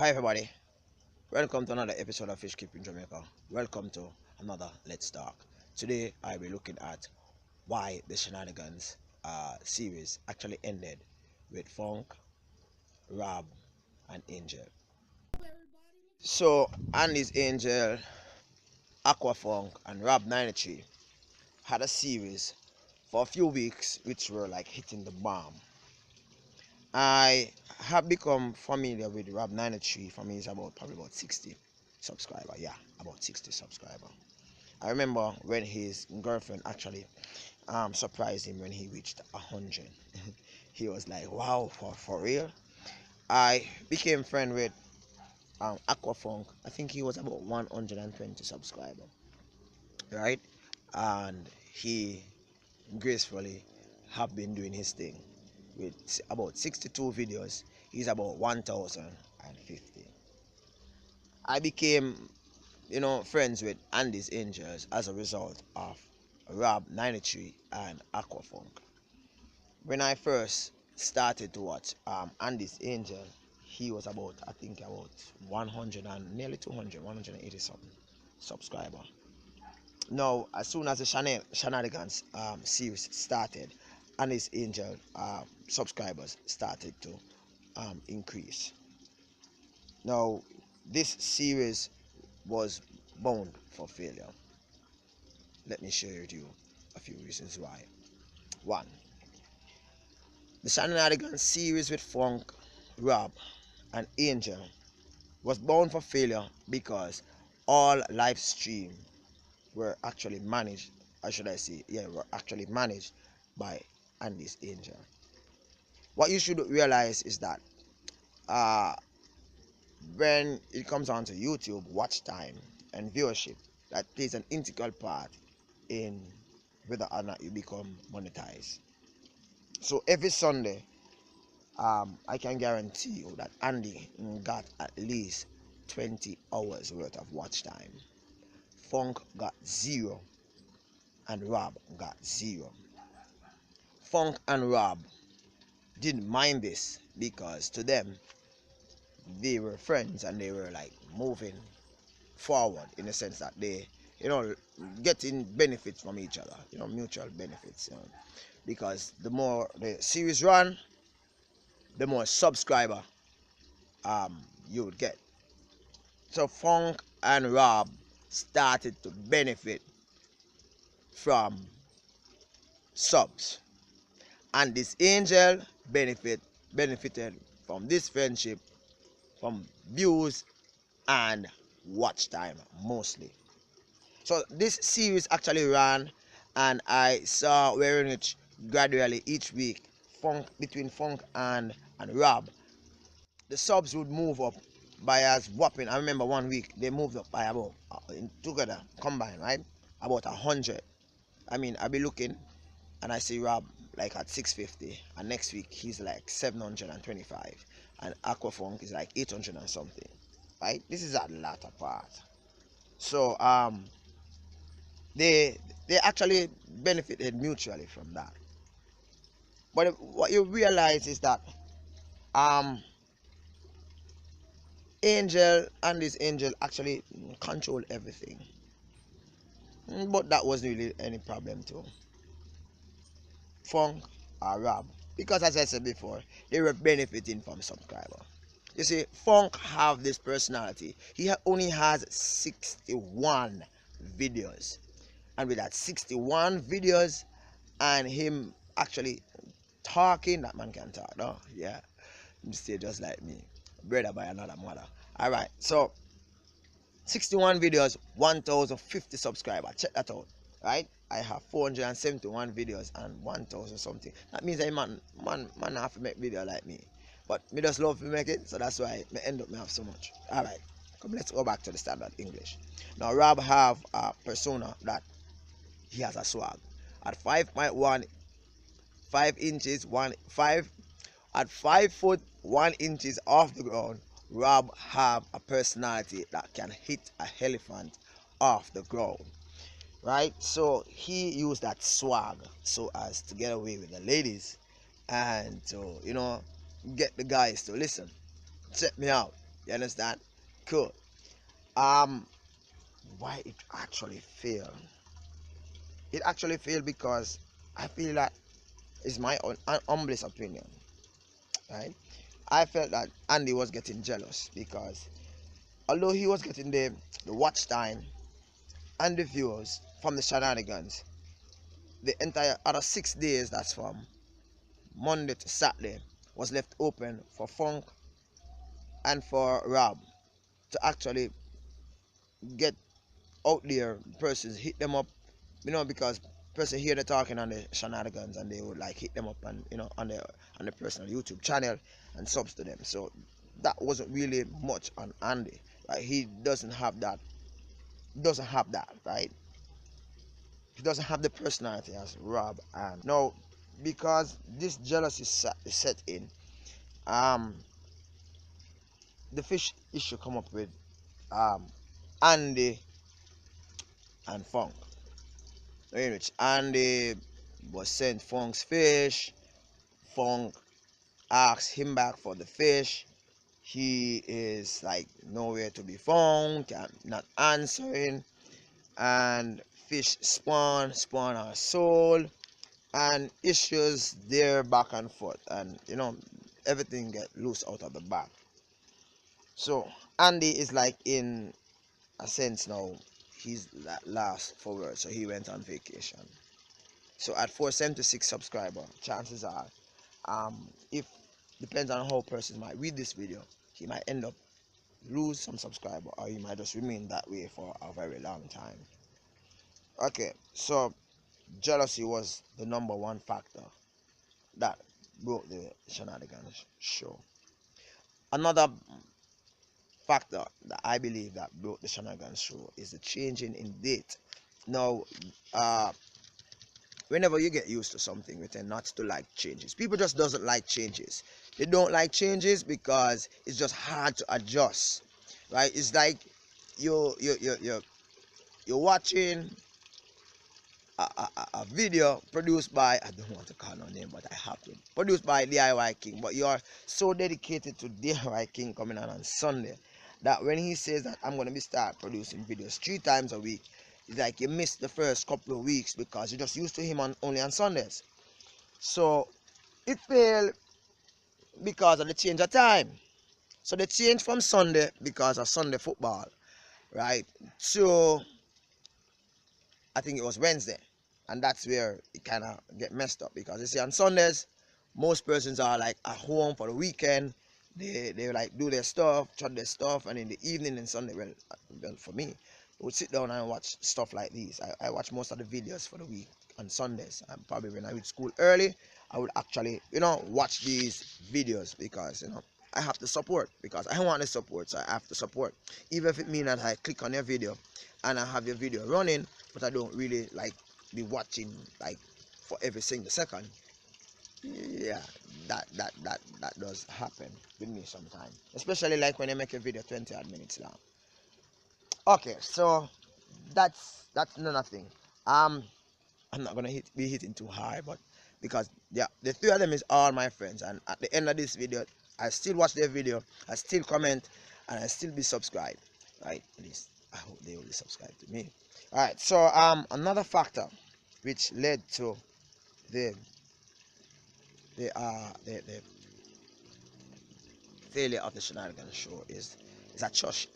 Hi everybody, welcome to another episode of Fish Keeping Jamaica. Welcome to another Let's Talk. Today I'll be looking at why the Shenanigans series actually ended with Funk, Rob, and Angel. So Andy's Angel, Aqua Funk, and Rob 93 had a series for a few weeks which were like hitting the bomb. I have become familiar with Rob 93. For me, it's probably about 60 subscriber. Yeah, about 60 subscriber. I remember when his girlfriend actually surprised him when he reached 100. He was like, "Wow, for real?" I became friend with Aqua Funk. I think he was about 120 subscriber, right? And he gracefully have been doing his thing with about 62 videos. He's about 1050. I became friends with Andy's Angels as a result of Rob 93 and Aqua Funk. When I first started to watch Andy's Angel, he was about, I think, about 100 and nearly 200, 180 something subscriber. Now, as soon as the Shenanigans series started, Andy's Angel subscribers started to increase. Now, this series was bound for failure. Let me share with you a few reasons why. One, the Shenanigans series with Funk, Rob, and Angel was bound for failure because all live stream were actually managed, or should I say, were actually managed by Andy's Angel. What you should realize is that uh, when it comes down to YouTube, watch time and viewership, that plays an integral part in whether or not you become monetized. So every Sunday, I can guarantee you that Andy got at least 20 hours worth of watch time. Funk got zero, and Rob got zero. Funk and Rob didn't mind this because to them they were friends and they were like moving forward in the sense that they getting benefits from each other, mutual benefits, because the more the series run, the more subscriber you would get. So Funk and Rob started to benefit from subs, and this Angel benefited from this friendship, from views and watch time mostly. So this series actually ran, and I saw wherein it gradually each week, between Funk and Rob, the subs would move up by as whopping. I remember one week they moved up by about together combined, right, about 100. I mean, I be looking and I see Rob like at 650, and next week he's like 725, and Aqua Funk is like 800 and something, right? This is a lot apart. So they actually benefited mutually from that. But what you realize is that um Angel and this Angel actually control everything. But that wasn't really any problem to Funk or Rob, because as I said before, they were benefiting from subscriber. You see, Funk have this personality. He only has 61 videos, and with that 61 videos and him actually talking, that man can talk, no? Yeah, him stay just like me, brother by another mother. All right, so 61 videos, 1050 subscribers. Check that out, right? I have 471 videos and 1000 something. That means a man have to make video like me, but me just love to make it, so that's why me end up me have so much. All right, come, let's go back to the standard English. Now Rob have a persona that he has a swag. At 5.1, 5 inches, 5 at 5 foot 1 inches off the ground, Rob have a personality that can hit a elephant off the ground, right? So he used that swag so as to get away with the ladies and to get the guys to listen. Check me out. You understand? Cool. Um, why it actually failed? It actually failed because I feel that is my own humblest opinion, right? I felt that Andy was getting jealous because although he was getting the watch time and the views from the shenanigans, the entire other 6 days, that's from Monday to Saturday, was left open for Funk and for Rob to actually get out there. Persons hit them up, because person hear the talking on the shenanigans and they would like hit them up and on the personal YouTube channel and subs to them. So that wasn't really much on Andy. Right? He doesn't have that, right? He doesn't have the personality as Rob. And no, because this jealousy is set in, um the fish issue come up with um Andy and Funk, in which Andy was sent Funk's fish. Funk asked him back for the fish. He is like nowhere to be found, not answering, and fish spawn our soul, and issues there back and forth, and everything get loose out of the bag. So Andy is like in a sense now he's last for words, so he went on vacation. So at 476 subscriber, chances are, if depends on how person might read this video, he might end up lose some subscriber, or he might just remain that way for a very long time. Okay, so jealousy was the number one factor that broke the shenanigans show. Another factor that I believe that broke the shenanigans show is the changing in date. Now, whenever you get used to something, we tend not to like changes. People just doesn't like changes. They don't like changes because it's just hard to adjust, right? It's like you're watching a video produced by, I don't want to call no name, but I have to, produced by DIY King, but you are so dedicated to DIY King coming on Sunday that when he says that I'm going to be start producing videos 3 times a week, it's like you missed the first couple of weeks because you're just used to him only on Sundays. So it failed because of the change of time. So they changed from Sunday because of Sunday football, right? So I think it was Wednesday, and that's where it kind of get messed up because you see on Sundays, most persons are like at home for the weekend. They like do their stuff, chop their stuff, and in the evening and Sunday, well for me, I would sit down and watch stuff like these. I watch most of the videos for the week on Sundays, and probably when I reach school early, I would actually watch these videos because I have to support, because I want to support, so I have to support, even if it means that I click on your video and I have your video running, but I don't really like be watching like for every single second. Yeah, that does happen with me sometimes, especially like when I make a video 20 odd minutes long. Okay, so that's another thing. I'm not gonna be hitting too hard, but because yeah, the three of them is all my friends, and at the end of this video, I still watch their video, I still comment, and I still be subscribed. Right? At least I hope they will be subscribed to me. All right. So another factor which led to the the failure of the shenanigans show is a trust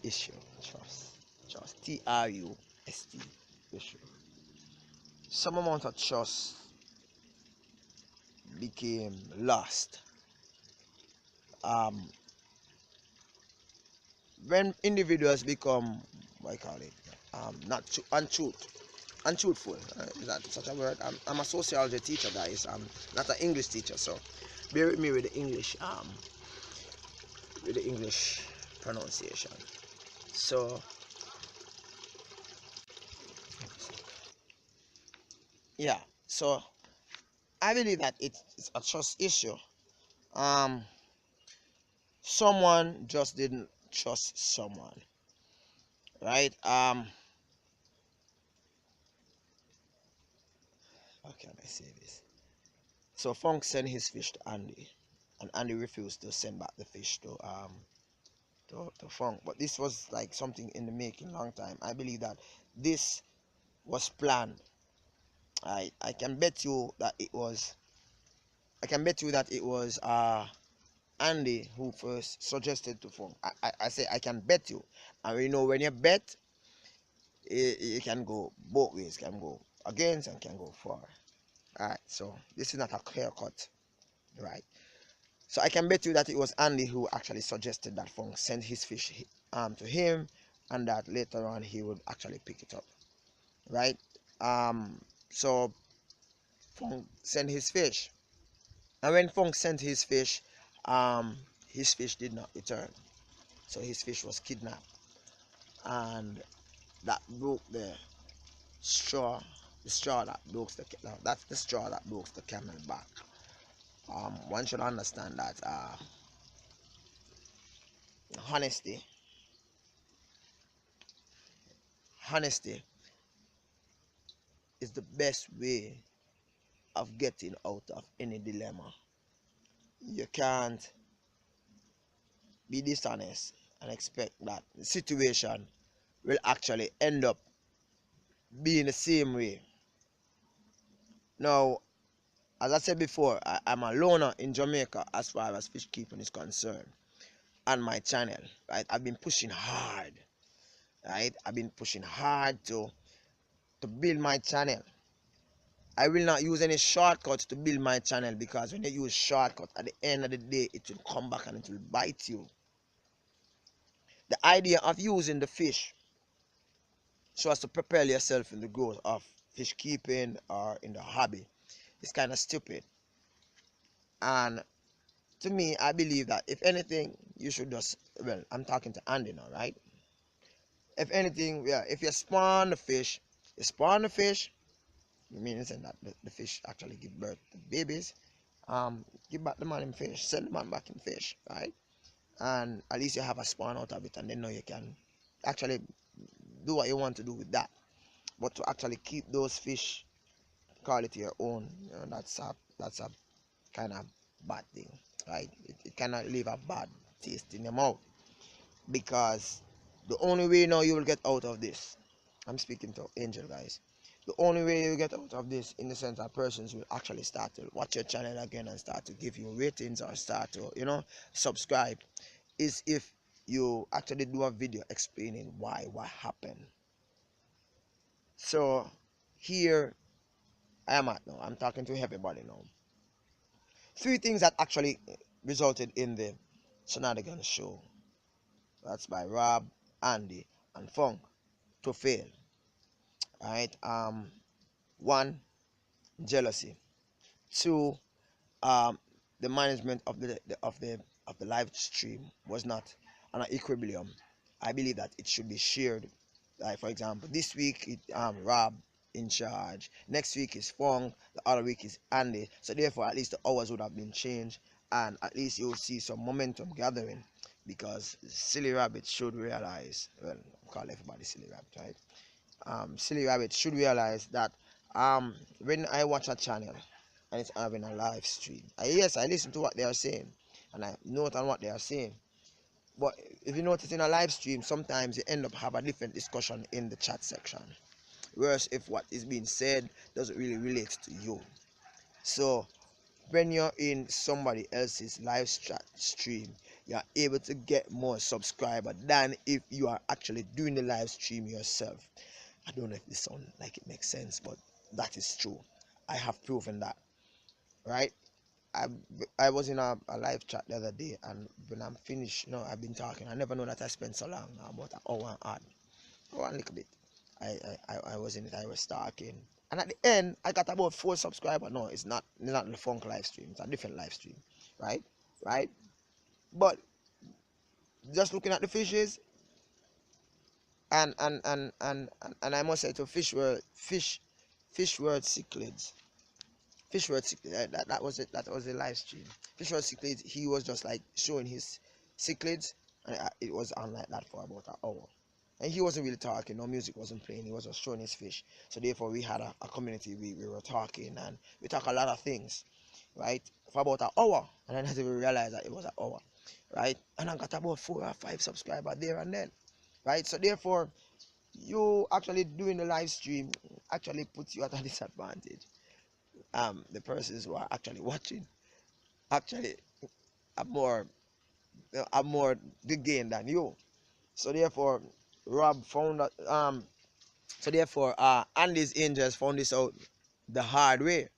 issue. Trust TRUST issue. Some amount of trust became lost um, when individuals become, what I call it, not untruthful. Is that such a word? I'm a sociology teacher, guys. I'm not an English teacher, so bear with me with the English pronunciation. So yeah, so I believe that it's a trust issue. Um, Someone just didn't trust someone, right? How can I say this? So Funk sent his fish to Andy, and Andy refused to send back the fish to to Funk. But this was like something in the making long time. I believe that this was planned. I can bet you that it was. I can bet you that it was Andy who first suggested to Funk. I say I can bet you, and you know when you bet, it can go both ways. Can go against and can go for. Alright, so this is not a clear cut, right? So I can bet you that it was Andy who actually suggested that Funk send his fish to him, and that later on he would actually pick it up, right? So Funk sent his fish, and when Funk sent his fish did not return, so his fish was kidnapped, and that broke straw, the straw that broke the that's the straw that broke the camel back. One should understand that honesty, honesty is the best way of getting out of any dilemma. You can't be dishonest and expect that the situation will actually end up being the same way. Now, as I said before, I'm a loner in Jamaica as far as fish keeping is concerned, on my channel, right? I've been pushing hard, right? I've been pushing hard to build my channel. I will not use any shortcuts to build my channel, because when you use shortcuts, at the end of the day, it will come back and it will bite you. The idea of using the fish so as to propel yourself in the growth of fish keeping or in the hobby is kind of stupid. And to me, I believe that if anything, you should just, well, I'm talking to Andy now, right? If anything, yeah, if you spawn the fish, you spawn the fish, you mean it's that the fish actually give birth to babies, give back the man in fish, send the man back in fish, right? And at least you have a spawn out of it, and then now you can actually do what you want to do with that. But to actually keep those fish, call it your own, you know, that's a kind of bad thing, right? It cannot leave a bad taste in your mouth, because the only way now you will get out of this, I'm speaking to Angel guys, the only way you get out of this, in the sense that persons will actually start to watch your channel again and start to give you ratings or start to, you know, subscribe, is if you actually do a video explaining what happened. So here I am at now. I'm talking to everybody now. Three things that actually resulted in the Shenanigans show. That's by Rob, Andy, and Funk to fail. Alright. One, jealousy. Two, the management of the live stream was not on an equilibrium. I believe that it should be shared. Like for example, this week it Rob in charge. Next week is Fong. The other week is Andy. So therefore, at least the hours would have been changed, and at least you'll see some momentum gathering. Because silly rabbit should realize. Well, I call everybody silly rabbit, right? Silly rabbit should realize that when I watch a channel and it's having a live stream, yes, I listen to what they are saying and I note on what they are saying. But if you notice in a live stream, sometimes you end up have a different discussion in the chat section. Whereas if what is being said doesn't really relate to you. So when you're in somebody else's live chat stream, you're able to get more subscribers than if you are actually doing the live stream yourself. I don't know if this sounds like it makes sense, but that is true. I have proven that, right? I, I was in a live chat the other day, and when I'm finished, you know, I've been talking. I never know that I spent so long, about an hour and odd, or a little bit. I was in it. I was talking, and at the end, I got about 4 subscribers. No, it's not the Funk live stream. It's a different live stream, right? Right? But just looking at the fishes, and I must say to fish world cichlids. Fish world cichlids, that was it. That was the live stream. Fish world cichlids. He was just like showing his cichlids, and it was on like that for about an hour. And he wasn't really talking, no music wasn't playing, he was just showing his fish. So therefore we had a community, we were talking, and we talk a lot of things, right, for about an hour, and then we realized that it was an hour. right? And I got about 4 or 5 subscribers there and then, right? So therefore, you actually doing the live stream actually puts you at a disadvantage. The persons who are actually watching actually are more the gain than you. So therefore, Rob found that so therefore Andy's Angels found this out the hard way.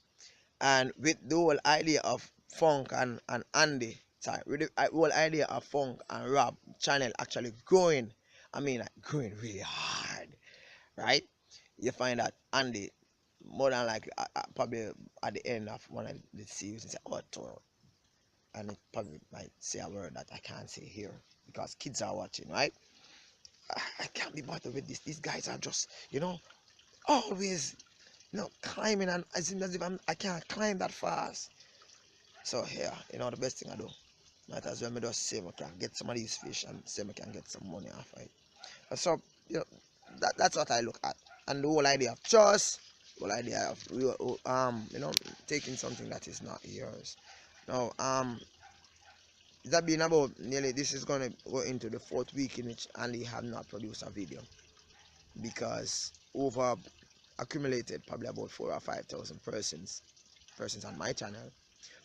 And with the whole idea of Funk and Andy, sorry, with the whole idea of Funk and Rob channel actually growing, I mean like growing really hard, right? You find that Andy more than likely probably at the end of one of the series and say, oh, Toro, and it probably might say a word that I can't say here because kids are watching, right? I can't be bothered with this. These guys are just, always, climbing, and as if I can't climb that fast. So here, the best thing I do, might as well me just say I can get some of these fish and say I can get some money off it. So that's what I look at, and the whole idea of trust, the whole idea of taking something that is not yours. Now that being about nearly, this is gonna go into the 4th week in which Andy have not produced a video because over accumulated probably about 4 or 5 thousand persons on my channel,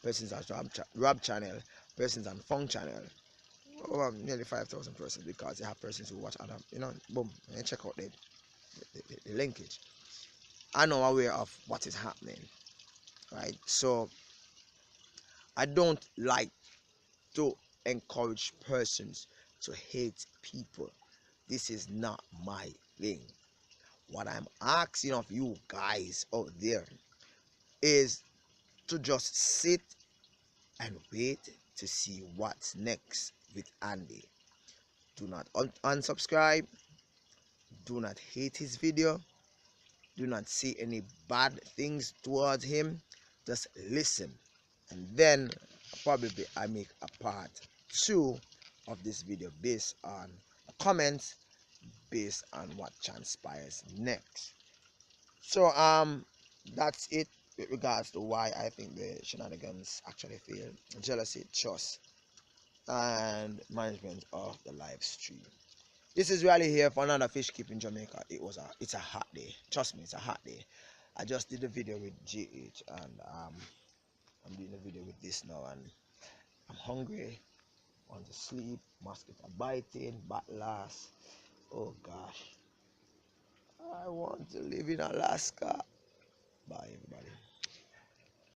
persons on Rob channel, persons on Funk channel, over nearly 5,000 persons because you have persons who watch other, boom, and check out the linkage. I know aware of what is happening, right? So I don't like to encourage persons to hate people. This is not my thing. What I'm asking of you guys out there is to just sit and wait to see what's next with Andy. Do not unsubscribe. Do not hate his video. Do not say any bad things towards him. Just listen. And then probably I make a part 2 of this video based on comments, based on what transpires next. So that's it with regards to why I think the shenanigans actually failed. Jealousy, trust, and management of the live stream. This is Raleigh here for another fish keep in Jamaica. It's a hot day. Trust me, it's a hot day. I just did a video with GH, and I'm doing a video with this now, and I'm hungry, want to sleep, mosquito biting, bat last. Oh gosh. I want to live in Alaska. Bye everybody.